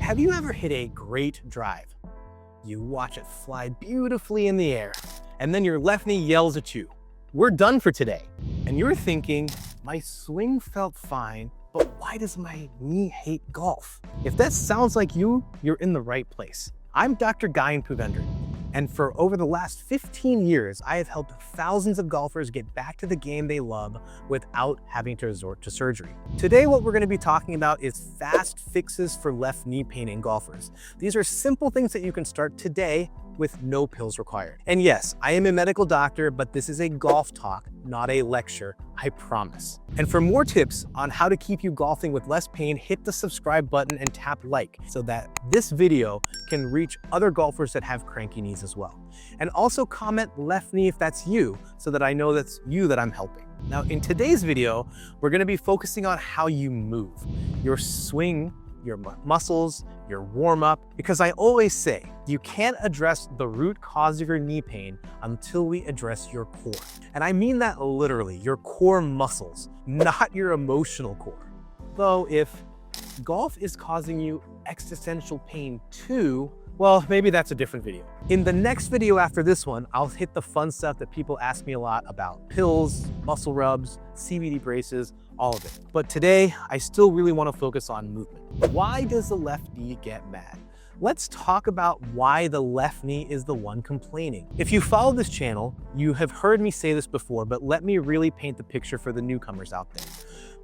Have you ever hit a great drive? You watch it fly beautifully in the air, and then your left knee yells at you, "We're done for today." And you're thinking, my swing felt fine, but why does my knee hate golf? If that sounds like you, you're in the right place. I'm Dr. Gayan Poovendran, and for over the last 15 years, I have helped thousands of golfers get back to the game they love without having to resort to surgery. Today, what we're going to be talking about is fast fixes for left knee pain in golfers. These are simple things that you can start today with no pills required. And yes, I am a medical doctor, but this is a golf talk, not a lecture, I promise. And for more tips on how to keep you golfing with less pain, hit the subscribe button and tap like so that this video can reach other golfers that have cranky knees as well. And also comment left knee if that's you, so that I know that's you that I'm helping. Now, in today's video, we're gonna be focusing on how you move, your swing, your muscles, your warm-up, because I always say, you can't address the root cause of your knee pain until we address your core. And I mean that literally, your core muscles, not your emotional core. Though if golf is causing you existential pain too, well, maybe that's a different video. In the next video after this one, I'll hit the fun stuff that people ask me a lot about: pills, muscle rubs, CBD braces, all of it. But today, I still really want to focus on movement. Why does the left knee get mad? Let's talk about why the left knee is the one complaining. If you follow this channel, you have heard me say this before, but let me really paint the picture for the newcomers out there.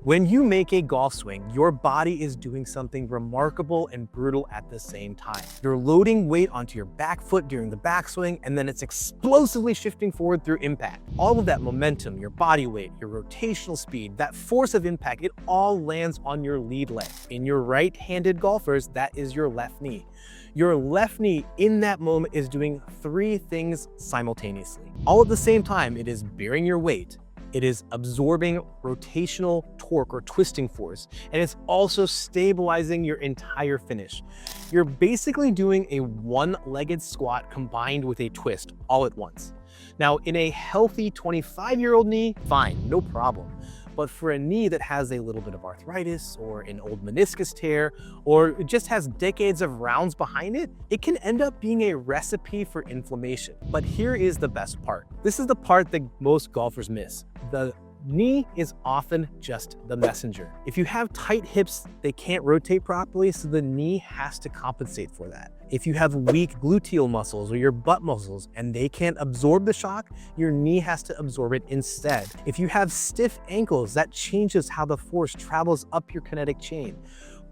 When you make a golf swing, your body is doing something remarkable and brutal at the same time. You're loading weight onto your back foot during the backswing, and then it's explosively shifting forward through impact. All of that momentum, your body weight, your rotational speed, that force of impact, it all lands on your lead leg. In your right-handed golfers, that is your left knee. Your left knee in that moment is doing three things simultaneously. All at the same time, it is bearing your weight, it is absorbing rotational torque or twisting force, and it's also stabilizing your entire finish. You're basically doing a one-legged squat combined with a twist all at once. Now, in a healthy 25-year-old knee, fine, no problem. But for a knee that has a little bit of arthritis or an old meniscus tear, or it just has decades of rounds behind it, it can end up being a recipe for inflammation. But here is the best part. This is the part that most golfers miss. The knee is often just the messenger. If you have tight hips, they can't rotate properly, so the knee has to compensate for that. If you have weak gluteal muscles or your butt muscles and they can't absorb the shock, your knee has to absorb it instead. If you have stiff ankles, that changes how the force travels up your kinetic chain.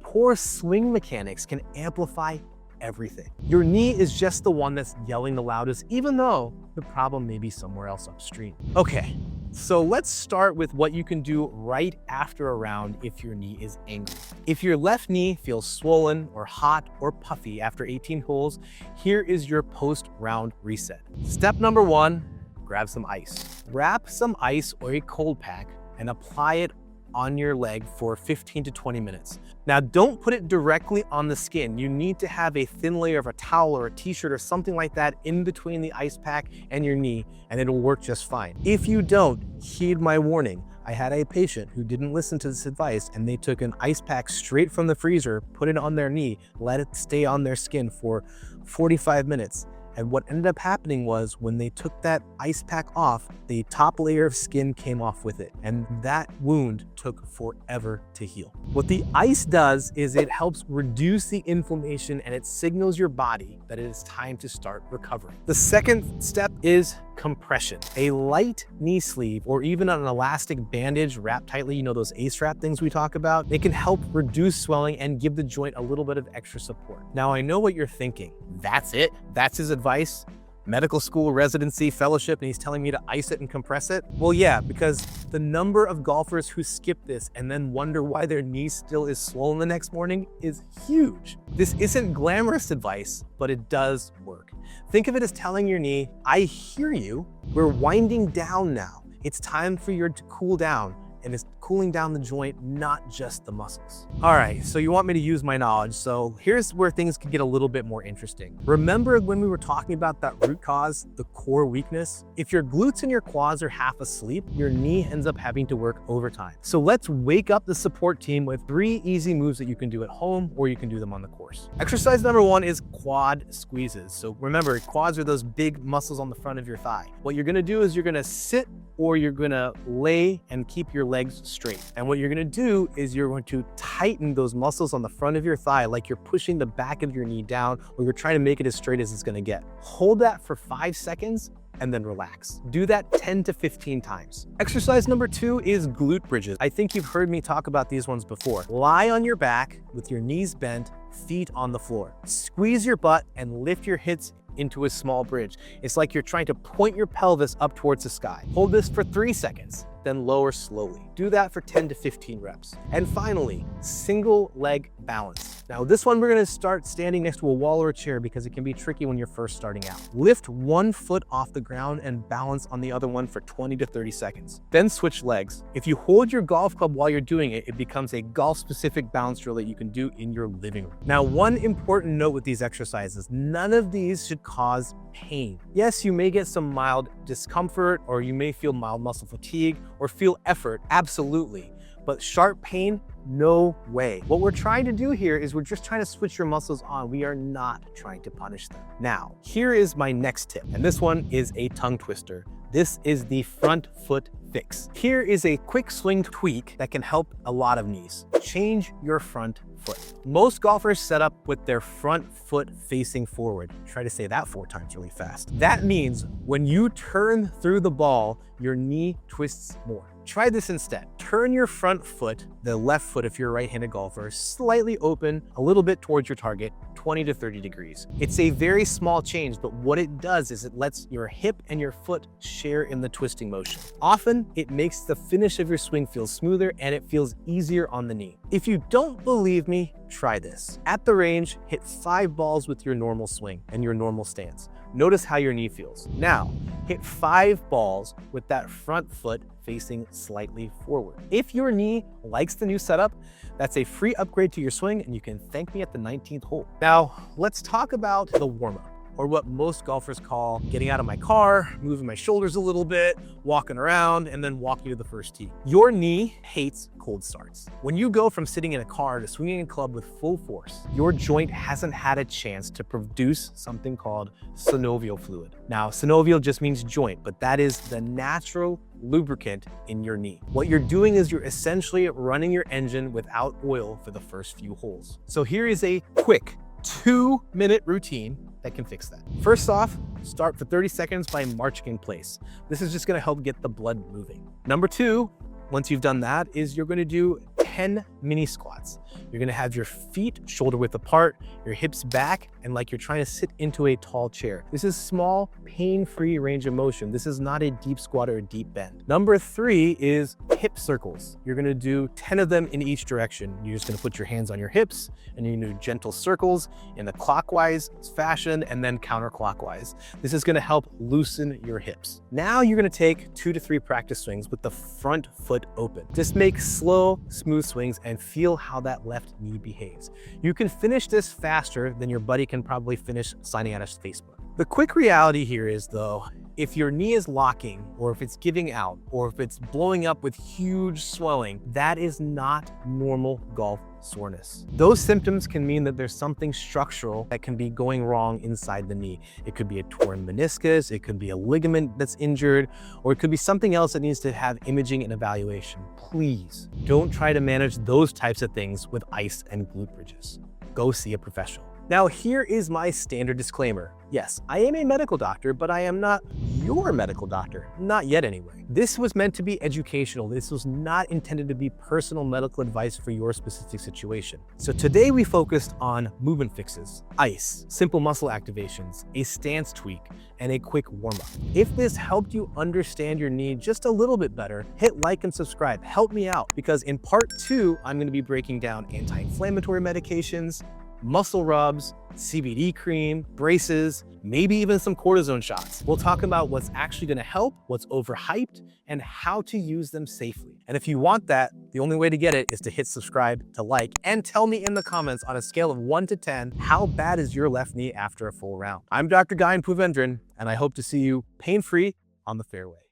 Poor swing mechanics can amplify everything. Your knee is just the one that's yelling the loudest, even though the problem may be somewhere else upstream. Okay. So let's start with what you can do right after a round if your knee is angry. If your left knee feels swollen or hot or puffy after 18 holes, here is your post-round reset. Step number one, grab some ice. Wrap some ice or a cold pack and apply it on your leg for 15 to 20 minutes. Now, don't put it directly on the skin. You need to have a thin layer of a towel or a t-shirt or something like that in between the ice pack and your knee, and it'll work just fine. If you don't, heed my warning. I had a patient who didn't listen to this advice, and they took an ice pack straight from the freezer, put it on their knee, let it stay on their skin for 45 minutes. And what ended up happening was when they took that ice pack off, the top layer of skin came off with it. And that wound took forever to heal. What the ice does is it helps reduce the inflammation and it signals your body that it is time to start recovering. The second step is compression. A light knee sleeve or even an elastic bandage wrapped tightly, you know, those ace wrap things we talk about, they can help reduce swelling and give the joint a little bit of extra support. Now, I know what you're thinking. That's it? That's his advice? Medical school, residency, fellowship, and he's telling me to ice it and compress it? Well, yeah, because the number of golfers who skip this and then wonder why their knee still is swollen the next morning is huge. This isn't glamorous advice, but it does work. Think of it as telling your knee, I hear you, we're winding down now. It's time for you to cool down, and it's cooling down the joint, not just the muscles. All right, so you want me to use my knowledge. So here's where things can get a little bit more interesting. Remember when we were talking about that root cause, the core weakness? If your glutes and your quads are half asleep, your knee ends up having to work overtime. So let's wake up the support team with 3 easy moves that you can do at home, or you can do them on the course. Exercise number 1 is quad squeezes. So remember, quads are those big muscles on the front of your thigh. What you're gonna do is you're gonna sit or you're gonna lay and keep your legs straight. And what you're gonna do is you're going to tighten those muscles on the front of your thigh like you're pushing the back of your knee down, or you're trying to make it as straight as it's gonna get. Hold that for 5 seconds and then relax. Do that 10 to 15 times. Exercise number 2 is glute bridges. I think you've heard me talk about these ones before. Lie on your back with your knees bent, feet on the floor. Squeeze your butt and lift your hips into a small bridge. It's like you're trying to point your pelvis up towards the sky. Hold this for 3 seconds, then lower slowly. Do that for 10 to 15 reps. And finally, single leg balance. Now this one we're gonna start standing next to a wall or a chair because it can be tricky when you're first starting out. Lift one foot off the ground and balance on the other one for 20 to 30 seconds. Then switch legs. If you hold your golf club while you're doing it, it becomes a golf-specific balance drill that you can do in your living room. Now, one important note with these exercises, none of these should cause pain. Yes, you may get some mild discomfort, or you may feel mild muscle fatigue or feel effort, absolutely. But sharp pain, no way. What we're trying to do here is we're just trying to switch your muscles on. We are not trying to punish them. Now, here is my next tip, and this one is a tongue twister. This is the front foot fix. Here is a quick swing tweak that can help a lot of knees. Change your front foot. Most golfers set up with their front foot facing forward. Try to say that 4 times really fast. That means when you turn through the ball, your knee twists more. Try this instead. Turn your front foot, the left foot if you're a right-handed golfer, slightly open a little bit towards your target, 20 to 30 degrees. It's a very small change, but what it does is it lets your hip and your foot share in the twisting motion. Often, it makes the finish of your swing feel smoother and it feels easier on the knee. If you don't believe me, try this. At the range, hit 5 balls with your normal swing and your normal stance. Notice how your knee feels. Now, hit 5 balls with that front foot facing slightly forward. If your knee likes the new setup, that's a free upgrade to your swing, and you can thank me at the 19th hole. Now, let's talk about the warm-up, or what most golfers call getting out of my car, moving my shoulders a little bit, walking around, and then walking to the first tee. Your knee hates cold starts. When you go from sitting in a car to swinging a club with full force, your joint hasn't had a chance to produce something called synovial fluid. Now, synovial just means joint, but that is the natural lubricant in your knee. What you're doing is you're essentially running your engine without oil for the first few holes. So here is a quick 2-minute routine that can fix that. First off, start for 30 seconds by marching in place. This is just gonna help get the blood moving. Number 2, once you've done that, is you're gonna do 10 mini squats. You're gonna have your feet shoulder width apart, your hips back, and like you're trying to sit into a tall chair. This is small, pain-free range of motion. This is not a deep squat or a deep bend. Number 3 is hip circles. You're gonna do 10 of them in each direction. You're just gonna put your hands on your hips, and you're gonna do gentle circles in the clockwise fashion and then counterclockwise. This is gonna help loosen your hips. Now you're gonna take 2 to 3 practice swings with the front foot open. Just make slow, smooth swings and feel how that left knee behaves. You can finish this faster than your buddy can probably finish signing out of Facebook. The quick reality here is though, if your knee is locking, or if it's giving out, or if it's blowing up with huge swelling, that is not normal golf soreness. Those symptoms can mean that there's something structural that can be going wrong inside the knee. It could be a torn meniscus, it could be a ligament that's injured, or it could be something else that needs to have imaging and evaluation. Please don't try to manage those types of things with ice and glute bridges. Go see a professional. Now, here is my standard disclaimer. Yes, I am a medical doctor, but I am not your medical doctor. Not yet anyway. This was meant to be educational. This was not intended to be personal medical advice for your specific situation. So today we focused on movement fixes, ice, simple muscle activations, a stance tweak, and a quick warm-up. If this helped you understand your knee just a little bit better, hit like and subscribe. Help me out, because in part 2, I'm going to be breaking down anti-inflammatory medications, muscle rubs, CBD cream, braces, maybe even some cortisone shots. We'll talk about what's actually gonna help, what's overhyped, and how to use them safely. And if you want that, the only way to get it is to hit subscribe, to like, and tell me in the comments on a scale of 1 to 10, how bad is your left knee after a full round? I'm Dr. Gayan Poovendran, and I hope to see you pain-free on the fairway.